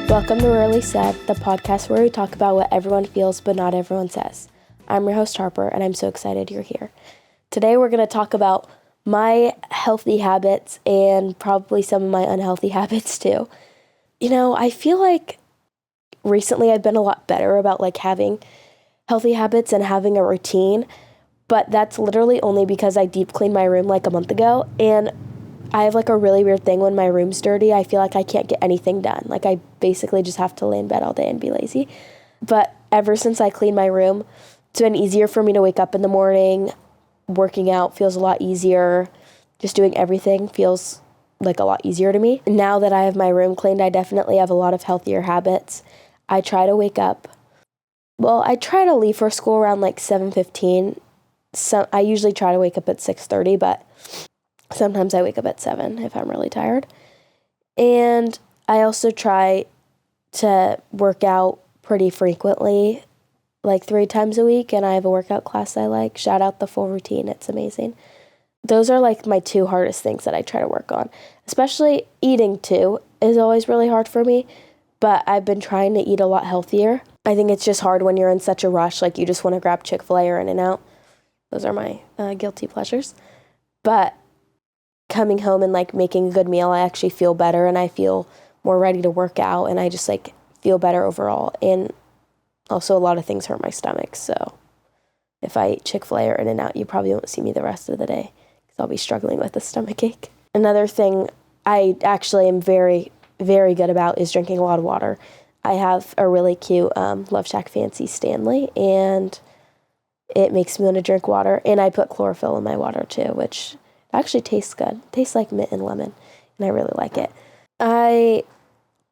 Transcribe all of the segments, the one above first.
Welcome to Rarely Said, the podcast where we talk about what everyone feels but not everyone says. I'm your host, Harper, and I'm so excited you're here. Today we're going to talk about my healthy habits and probably some of my unhealthy habits too. I feel like recently I've been a lot better about having healthy habits and having a routine, but that's literally only because I deep cleaned my room a month ago, and I have a really weird thing when my room's dirty. I feel like I can't get anything done. I basically just have to lay in bed all day and be lazy. But ever since I cleaned my room, it's been easier for me to wake up in the morning. Working out feels a lot easier. Just doing everything feels a lot easier to me. Now that I have my room cleaned, I definitely have a lot of healthier habits. I try to wake up. I try to leave for school around 7:15. So I usually try to wake up at 6:30, but sometimes I wake up at 7 if I'm really tired. And I also try to work out pretty frequently, 3 times a week, and I have a workout class I like. Shout out the Full Routine, it's amazing. Those are my 2 hardest things that I try to work on. Especially eating too is always really hard for me, but I've been trying to eat a lot healthier. I think it's just hard when you're in such a rush, you just want to grab Chick-fil-A or In-N-Out. Those are my guilty pleasures. But coming home and making a good meal, I actually feel better and I feel more ready to work out, and I just feel better overall. And also a lot of things hurt my stomach, so if I eat Chick-fil-A or In-N-Out, you probably won't see me the rest of the day because I'll be struggling with a stomach ache. Another thing I actually am very, very good about is drinking a lot of water. I have a really cute Love Shack Fancy Stanley, and it makes me want to drink water, and I put chlorophyll in my water too, which actually tastes good. It tastes like mint and lemon, and I really like it. I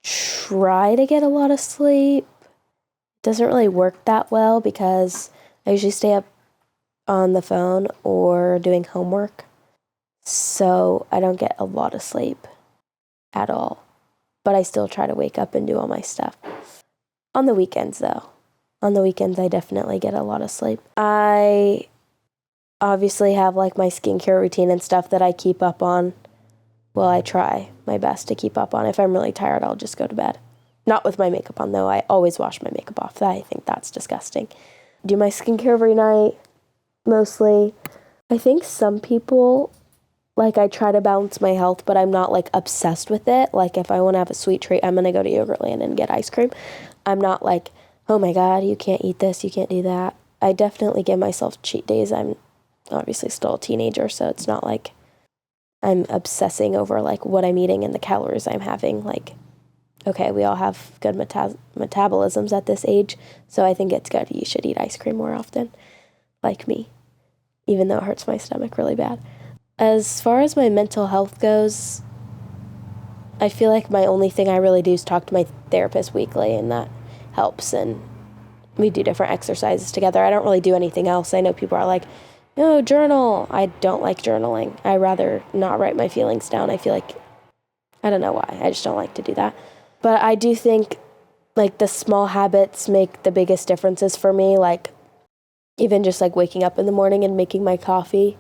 try to get a lot of sleep. It doesn't really work that well because I usually stay up on the phone or doing homework, so I don't get a lot of sleep at all. But I still try to wake up and do all my stuff. On the weekends, though. On the weekends, I definitely get a lot of sleep. I obviously have my skincare routine and stuff that I keep up on. Well, I try my best to keep up on. If I'm really tired, I'll just go to bed. Not with my makeup on, though. I always wash my makeup off. I think that's disgusting. Do my skincare every night, mostly. I think some people, I try to balance my health, but I'm not obsessed with it. If I want to have a sweet treat, I'm going to go to Yogurtland and get ice cream. I'm not oh my God, you can't eat this, you can't do that. I definitely give myself cheat days. I'm obviously still a teenager, so it's not I'm obsessing over what I'm eating and the calories I'm having. Okay, we all have good metabolisms at this age, so I think it's good. You should eat ice cream more often, like me, even though it hurts my stomach really bad. As far as my mental health goes, I feel my only thing I really do is talk to my therapist weekly, and that helps, and we do different exercises together. I don't really do anything else. I know people are no, journal. I don't like journaling. I rather not write my feelings down. I feel I don't know why. I just don't like to do that. But I do think, the small habits make the biggest differences for me. Even just, waking up in the morning and making my coffee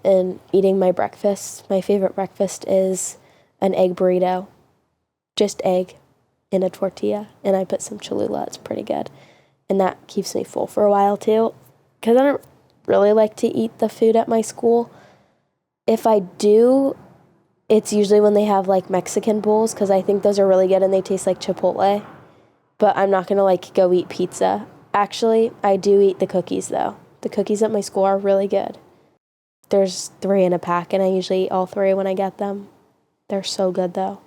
and eating my breakfast. My favorite breakfast is an egg burrito. Just egg in a tortilla. And I put some Cholula. It's pretty good. And that keeps me full for a while, too. Because I don't really like to eat the food at my school. If I do, it's usually when they have Mexican bowls, because I think those are really good and they taste like Chipotle. But I'm not gonna go eat pizza. Actually, I do eat the cookies though. The cookies at my school are really good. There's 3 in a pack, and I usually eat all 3 when I get them. They're so good though.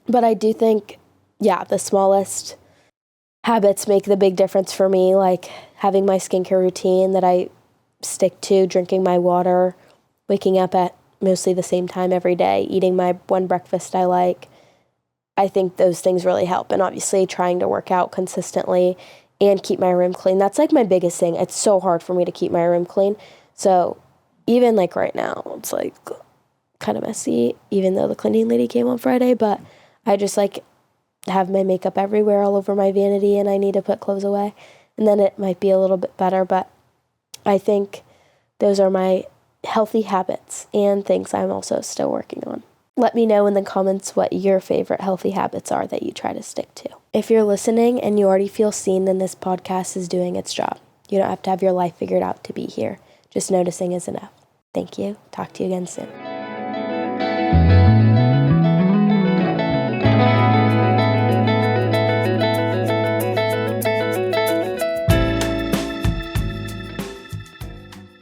But I do think, the smallest habits make the big difference for me, having my skincare routine that I stick to, drinking my water, waking up at mostly the same time every day, eating my one breakfast I like. I think those things really help. And obviously trying to work out consistently and keep my room clean. That's my biggest thing. It's so hard for me to keep my room clean. So even right now, it's kind of messy, even though the cleaning lady came on Friday, but I just have my makeup everywhere all over my vanity, and I need to put clothes away. And then it might be a little bit better, but I think those are my healthy habits and things I'm also still working on. Let me know in the comments what your favorite healthy habits are that you try to stick to. If you're listening and you already feel seen, then this podcast is doing its job. You don't have to have your life figured out to be here. Just noticing is enough. Thank you. Talk to you again soon.